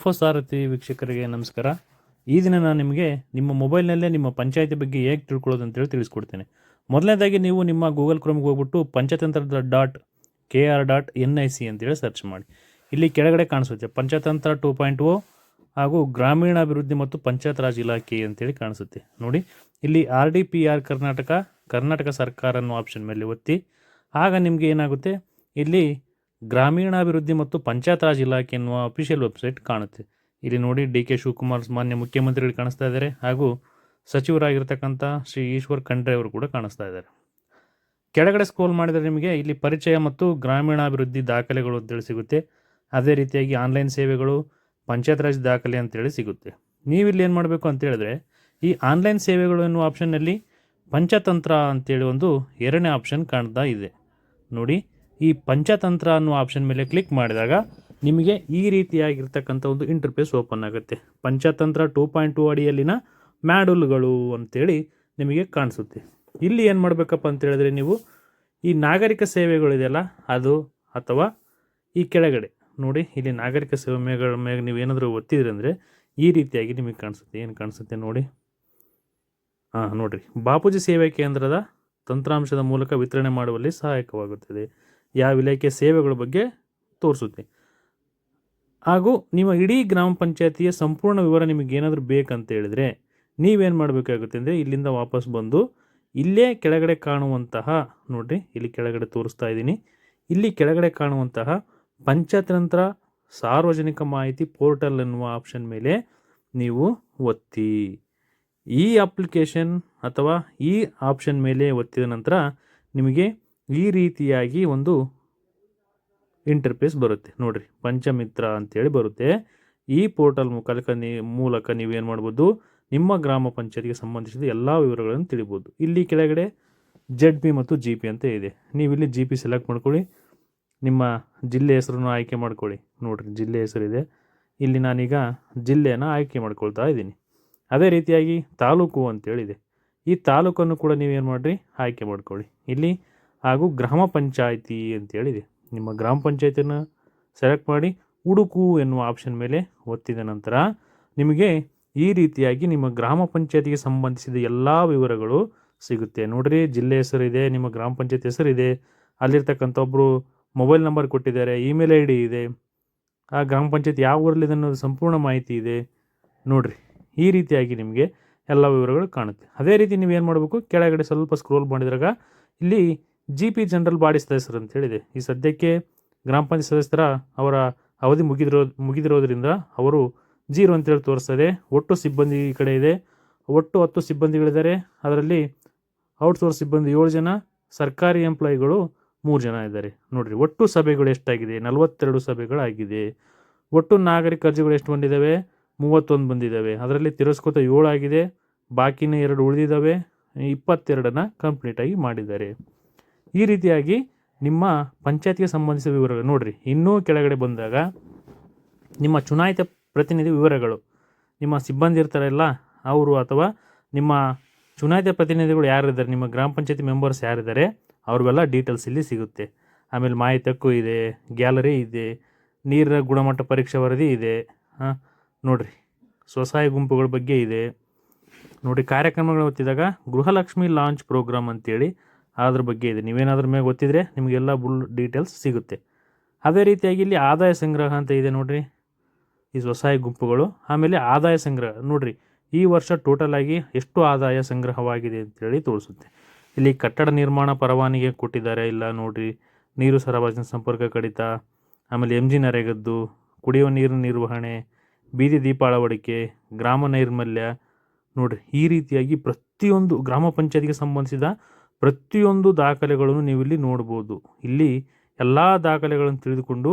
Info ಸಾರಥಿ ವೀಕ್ಷಕರಿಗೆ ನಮಸ್ಕಾರ. ಈ ದಿನ ನಾನು ನಿಮಗೆ ನಿಮ್ಮ ಮೊಬೈಲ್ನಲ್ಲೇ ನಿಮ್ಮ ಪಂಚಾಯತಿ ಬಗ್ಗೆ ಹೇಗೆ ತಿಳ್ಕೊಳ್ಳೋದು ಅಂತೇಳಿ ತಿಳಿಸ್ಕೊಡ್ತೇನೆ. ಮೊದಲನೇದಾಗಿ ನೀವು ನಿಮ್ಮ ಗೂಗಲ್ ಕ್ರೋಮ್ಗೆ ಹೋಗ್ಬಿಟ್ಟು ಪಂಚತಂತ್ರ .kr.nic ಅಂತೇಳಿ ಸರ್ಚ್ ಮಾಡಿ. ಇಲ್ಲಿ ಕೆಳಗಡೆ ಕಾಣಿಸುತ್ತೆ ಪಂಚತಂತ್ರ 2.0 ಹಾಗೂ ಗ್ರಾಮೀಣಾಭಿವೃದ್ಧಿ ಮತ್ತು ಪಂಚಾಯತ್ ರಾಜ್ ಇಲಾಖೆ ಅಂತೇಳಿ ಕಾಣಿಸುತ್ತೆ ನೋಡಿ. ಇಲ್ಲಿ RDPR ಕರ್ನಾಟಕ ಸರ್ಕಾರ ಅನ್ನೋ ಆಪ್ಷನ್ ಮೇಲೆ ಒತ್ತಿ. ಆಗ ನಿಮಗೆ ಏನಾಗುತ್ತೆ, ಇಲ್ಲಿ ಗ್ರಾಮೀಣಾಭಿವೃದ್ಧಿ ಮತ್ತು ಪಂಚಾಯತ್ ರಾಜ್ ಇಲಾಖೆ ಎನ್ನುವ ಅಫಿಷಿಯಲ್ ವೆಬ್ಸೈಟ್ ಕಾಣುತ್ತೆ. ಇಲ್ಲಿ ನೋಡಿ DK ಶಿವಕುಮಾರ್ ಮಾನ್ಯ ಮುಖ್ಯಮಂತ್ರಿಗಳು ಕಾಣಿಸ್ತಾ ಇದ್ದಾರೆ, ಹಾಗೂ ಸಚಿವರಾಗಿರ್ತಕ್ಕಂಥ ಶ್ರೀ ಈಶ್ವರ್ ಖಂಡ್ರೆ ಅವರು ಕೂಡ ಕಾಣಿಸ್ತಾ ಇದ್ದಾರೆ. ಕೆಳಗಡೆ ಸ್ಕ್ರೋಲ್ ಮಾಡಿದರೆ ನಿಮಗೆ ಇಲ್ಲಿ ಪರಿಚಯ ಮತ್ತು ಗ್ರಾಮೀಣಾಭಿವೃದ್ಧಿ ದಾಖಲೆಗಳು ಅಂತೇಳಿ ಸಿಗುತ್ತೆ. ಅದೇ ರೀತಿಯಾಗಿ ಆನ್ಲೈನ್ ಸೇವೆಗಳು, ಪಂಚಾಯತ್ ರಾಜ್ ದಾಖಲೆ ಅಂತೇಳಿ ಸಿಗುತ್ತೆ. ನೀವಿಲ್ಲಿ ಏನು ಮಾಡಬೇಕು ಅಂತ ಹೇಳಿದ್ರೆ, ಈ ಆನ್ಲೈನ್ ಸೇವೆಗಳು ಎನ್ನುವ ಆಪ್ಷನ್ನಲ್ಲಿ ಪಂಚತಂತ್ರ ಅಂತೇಳಿ ಒಂದು ಎರಡನೇ ಆಪ್ಷನ್ ಕಾಣ್ತಾ ಇದೆ ನೋಡಿ. ಈ ಪಂಚತಂತ್ರ ಅನ್ನೋ ಆಪ್ಷನ್ ಮೇಲೆ ಕ್ಲಿಕ್ ಮಾಡಿದಾಗ ನಿಮಗೆ ಈ ರೀತಿಯಾಗಿರ್ತಕ್ಕಂಥ ಒಂದು ಇಂಟರ್ಫೇಸ್ ಓಪನ್ ಆಗುತ್ತೆ. ಪಂಚತಂತ್ರ 2.2 ಅಡಿಯಲ್ಲಿನ ಮಾಡ್ಯೂಲ್ಗಳು ಅಂತೇಳಿ ನಿಮಗೆ ಕಾಣಿಸುತ್ತೆ. ಇಲ್ಲಿ ಏನು ಮಾಡಬೇಕಪ್ಪ ಅಂತ ಹೇಳಿದ್ರೆ, ನೀವು ಈ ನಾಗರಿಕ ಸೇವೆಗಳಿದೆಯಲ್ಲ ಅದು, ಅಥವಾ ಈ ಕೆಳಗಡೆ ನೋಡಿ ಇಲ್ಲಿ ನಾಗರಿಕ ಸೇವೆ ಮೇಲೆ ನೀವು ಏನಾದರೂ ಒತ್ತಿದ್ರಿ ಅಂದರೆ ಈ ರೀತಿಯಾಗಿ ನಿಮಗೆ ಕಾಣಿಸುತ್ತೆ. ಏನು ಕಾಣಿಸುತ್ತೆ ನೋಡಿ, ನೋಡಿರಿ, ಬಾಪೂಜಿ ಸೇವಾ ಕೇಂದ್ರದ ತಂತ್ರಾಂಶದ ಮೂಲಕ ವಿತರಣೆ ಮಾಡುವಲ್ಲಿ ಸಹಾಯಕವಾಗುತ್ತದೆ. ಯಾವ ಇಲಾಖೆ ಸೇವೆಗಳ ಬಗ್ಗೆ ತೋರಿಸುತ್ತೆ. ಹಾಗೂ ನಿಮ್ಮ ಇಡೀ ಗ್ರಾಮ ಪಂಚಾಯತಿಯ ಸಂಪೂರ್ಣ ವಿವರ ನಿಮಗೆ ಏನಾದರೂ ಬೇಕಂತ ಹೇಳಿದರೆ ನೀವೇನು ಮಾಡಬೇಕಾಗುತ್ತೆ ಅಂದರೆ, ಇಲ್ಲಿಂದ ವಾಪಸ್ ಬಂದು ಇಲ್ಲೇ ಕೆಳಗಡೆ ಕಾಣುವಂತಹ ನೋಡಿರಿ, ಇಲ್ಲಿ ಕೆಳಗಡೆ ತೋರಿಸ್ತಾ ಇದ್ದೀನಿ, ಇಲ್ಲಿ ಕೆಳಗಡೆ ಕಾಣುವಂತಹ ಪಂಚತಂತ್ರ ಸಾರ್ವಜನಿಕ ಮಾಹಿತಿ ಪೋರ್ಟಲ್ ಎನ್ನುವ ಆಪ್ಷನ್ ಮೇಲೆ ನೀವು ಒತ್ತಿ. ಈ ಅಪ್ಲಿಕೇಶನ್ ಅಥವಾ ಈ ಆಪ್ಷನ್ ಮೇಲೆ ಒತ್ತಿದ ನಂತರ ನಿಮಗೆ ಈ ರೀತಿಯಾಗಿ ಒಂದು ಇಂಟರ್ಫೇಸ್ ಬರುತ್ತೆ ನೋಡಿರಿ, ಪಂಚಮಿತ್ರ ಅಂತೇಳಿ ಬರುತ್ತೆ. ಈ ಪೋರ್ಟಲ್ ಮೂಲಕ ನೀವೇನು ಮಾಡ್ಬೋದು, ನಿಮ್ಮ ಗ್ರಾಮ ಪಂಚಾಯತಿಗೆ ಸಂಬಂಧಿಸಿದ ಎಲ್ಲ ವಿವರಗಳನ್ನು ತಿಳಿಬೋದು. ಇಲ್ಲಿ ಕೆಳಗಡೆ ZP ಮತ್ತು GP ಅಂತ ಇದೆ. ನೀವು ಇಲ್ಲಿ GP ಸೆಲೆಕ್ಟ್ ಮಾಡ್ಕೊಳ್ಳಿ, ನಿಮ್ಮ ಜಿಲ್ಲೆ ಹೆಸರನ್ನು ಆಯ್ಕೆ ಮಾಡ್ಕೊಳ್ಳಿ. ನೋಡಿರಿ, ಜಿಲ್ಲೆ ಹೆಸರಿದೆ, ಇಲ್ಲಿ ನಾನೀಗ ಜಿಲ್ಲೆಯನ್ನು ಆಯ್ಕೆ ಮಾಡ್ಕೊಳ್ತಾ ಇದ್ದೀನಿ. ಅದೇ ರೀತಿಯಾಗಿ ತಾಲೂಕು ಅಂತೇಳಿದೆ, ಈ ತಾಲೂಕನ್ನು ಕೂಡ ನೀವೇನು ಮಾಡಿರಿ ಆಯ್ಕೆ ಮಾಡ್ಕೊಳ್ಳಿ ಇಲ್ಲಿ. ಹಾಗೂ ಗ್ರಾಮ ಪಂಚಾಯಿತಿ ಅಂತೇಳಿದೆ, ನಿಮ್ಮ ಗ್ರಾಮ ಪಂಚಾಯತಿಯನ್ನು ಸೆಲೆಕ್ಟ್ ಮಾಡಿ ಹುಡುಕು ಎನ್ನುವ ಆಪ್ಷನ್ ಮೇಲೆ ಒತ್ತಿದ ನಂತರ ನಿಮಗೆ ಈ ರೀತಿಯಾಗಿ ನಿಮ್ಮ ಗ್ರಾಮ ಪಂಚಾಯತಿಗೆ ಸಂಬಂಧಿಸಿದ ಎಲ್ಲ ವಿವರಗಳು ಸಿಗುತ್ತೆ ನೋಡಿರಿ. ಜಿಲ್ಲೆ ಹೆಸರಿದೆ, ನಿಮ್ಮ ಗ್ರಾಮ ಪಂಚಾಯತಿ ಹೆಸರಿದೆ, ಅಲ್ಲಿರ್ತಕ್ಕಂಥ ಒಬ್ಬರು ಮೊಬೈಲ್ ನಂಬರ್ ಕೊಟ್ಟಿದ್ದಾರೆ, ಇಮೇಲ್ ID ಇದೆ, ಆ ಗ್ರಾಮ ಪಂಚಾಯತಿ ಯಾವ ಊರಲ್ಲಿದೆ ಅನ್ನೋದು ಸಂಪೂರ್ಣ ಮಾಹಿತಿ ಇದೆ ನೋಡಿರಿ. ಈ ರೀತಿಯಾಗಿ ನಿಮಗೆ ಎಲ್ಲ ವಿವರಗಳು ಕಾಣುತ್ತೆ. ಅದೇ ರೀತಿ ನೀವೇನು ಮಾಡಬೇಕು, ಕೆಳಗಡೆ ಸ್ವಲ್ಪ ಸ್ಕ್ರೋಲ್ ಮಾಡಿದಾಗ ಇಲ್ಲಿ GP ಜನರಲ್ ಬಾಡಿ ಸದಸ್ಯರು ಅಂತ ಹೇಳಿದೆ. ಈ ಸದ್ಯಕ್ಕೆ ಗ್ರಾಮ ಪಂಚಾಯತ್ ಸದಸ್ಯರ ಅವರ ಅವಧಿ ಮುಗಿದಿರೋದ್ರಿಂದ ಅವರು 0 ಅಂತೇಳಿ ತೋರಿಸ್ತದೆ. ಒಟ್ಟು ಸಿಬ್ಬಂದಿ ಈ ಕಡೆ ಇದೆ, ಒಟ್ಟು 10 ಸಿಬ್ಬಂದಿಗಳಿದ್ದಾರೆ. ಅದರಲ್ಲಿ ಔಟ್ಸೋರ್ಸ್ ಸಿಬ್ಬಂದಿ 7 ಜನ, ಸರ್ಕಾರಿ ಎಂಪ್ಲಾಯಿಗಳು 3 ಜನ ಇದ್ದಾರೆ ನೋಡಿರಿ. ಒಟ್ಟು ಸಭೆಗಳು ಎಷ್ಟಾಗಿದೆ, 42 ಸಭೆಗಳಾಗಿದೆ. ಒಟ್ಟು ನಾಗರಿಕ ಅರ್ಜಿಗಳು ಎಷ್ಟು ಬಂದಿದ್ದಾವೆ, 31 ಬಂದಿದ್ದಾವೆ. ಅದರಲ್ಲಿ ತಿರಸ್ಕೃತ 7 ಆಗಿದೆ, ಬಾಕಿನ 2 ಉಳಿದಿದ್ದಾವೆ, 22ನ್ನು ಕಂಪ್ಲೀಟಾಗಿ ಮಾಡಿದ್ದಾರೆ. ಈ ರೀತಿಯಾಗಿ ನಿಮ್ಮ ಪಂಚಾಯತಿಗೆ ಸಂಬಂಧಿಸಿದ ವಿವರಗಳು ನೋಡಿರಿ. ಇನ್ನೂ ಕೆಳಗಡೆ ಬಂದಾಗ ನಿಮ್ಮ ಚುನಾಯಿತ ಪ್ರತಿನಿಧಿ ವಿವರಗಳು, ನಿಮ್ಮ ಸಿಬ್ಬಂದಿ ಇರ್ತಾರಲ್ಲ ಅವರು, ಅಥವಾ ನಿಮ್ಮ ಚುನಾಯಿತ ಪ್ರತಿನಿಧಿಗಳು ಯಾರಿದ್ದಾರೆ, ನಿಮ್ಮ ಗ್ರಾಮ ಪಂಚಾಯತಿ ಮೆಂಬರ್ಸ್ ಯಾರಿದ್ದಾರೆ ಅವ್ರಿಗೆಲ್ಲ ಡೀಟೇಲ್ಸ್ ಇಲ್ಲಿ ಸಿಗುತ್ತೆ. ಆಮೇಲೆ ಮಾಹಿತಿ ಹಕ್ಕು ಇದೆ, ಗ್ಯಾಲರಿ ಇದೆ, ನೀರಿನ ಗುಣಮಟ್ಟ ಪರೀಕ್ಷಾ ವರದಿ ಇದೆ ನೋಡಿರಿ, ಸ್ವಸಹಾಯ ಗುಂಪುಗಳ ಬಗ್ಗೆ ಇದೆ ನೋಡಿ. ಕಾರ್ಯಕ್ರಮಗಳು ಒತ್ತಿದಾಗ ಗೃಹಲಕ್ಷ್ಮಿ ಲಾಂಚ್ ಪ್ರೋಗ್ರಾಮ್ ಅಂತೇಳಿ ಅದ್ರ ಬಗ್ಗೆ ಇದೆ. ನೀವೇನಾದ್ರ ಮೇಲೆ ಗೊತ್ತಿದ್ರೆ ನಿಮಗೆಲ್ಲ ಫುಲ್ ಡೀಟೇಲ್ಸ್ ಸಿಗುತ್ತೆ. ಅದೇ ರೀತಿಯಾಗಿ ಇಲ್ಲಿ ಆದಾಯ ಸಂಗ್ರಹ ಅಂತ ಇದೆ ನೋಡಿರಿ, ಈ ಸ್ವಸಹಾಯ ಗುಂಪುಗಳು. ಆಮೇಲೆ ಆದಾಯ ಸಂಗ್ರಹ ನೋಡಿರಿ, ಈ ವರ್ಷ ಟೋಟಲ್ ಆಗಿ ಎಷ್ಟು ಆದಾಯ ಸಂಗ್ರಹವಾಗಿದೆ ಅಂತೇಳಿ ತೋರಿಸುತ್ತೆ. ಇಲ್ಲಿ ಕಟ್ಟಡ ನಿರ್ಮಾಣ ಪರವಾನಗಿ ಕೊಟ್ಟಿದ್ದಾರೆ ಇಲ್ಲ ನೋಡಿರಿ, ನೀರು ಸರಬರಾಜಿನ ಸಂಪರ್ಕ ಕಡಿತ, ಆಮೇಲೆ MG ನರೇಗದ್ದು, ಕುಡಿಯುವ ನೀರಿನ ನಿರ್ವಹಣೆ, ಬೀದಿ ದೀಪ ಅಳವಡಿಕೆ, ಗ್ರಾಮ ನೈರ್ಮಲ್ಯ ನೋಡಿರಿ. ಈ ರೀತಿಯಾಗಿ ಪ್ರತಿಯೊಂದು ಗ್ರಾಮ ಪಂಚಾಯತಿಗೆ ಸಂಬಂಧಿಸಿದ ಪ್ರತಿಯೊಂದು ದಾಖಲೆಗಳನ್ನು ನೀವು ಇಲ್ಲಿ ನೋಡ್ಬೋದು. ಇಲ್ಲಿ ಎಲ್ಲ ದಾಖಲೆಗಳನ್ನು ತಿಳಿದುಕೊಂಡು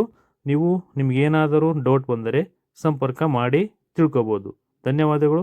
ನೀವು ನಿಮಗೇನಾದರೂ ಡೌಟ್ ಬಂದರೆ ಸಂಪರ್ಕ ಮಾಡಿ ತಿಳ್ಕೊಬೋದು. ಧನ್ಯವಾದಗಳು.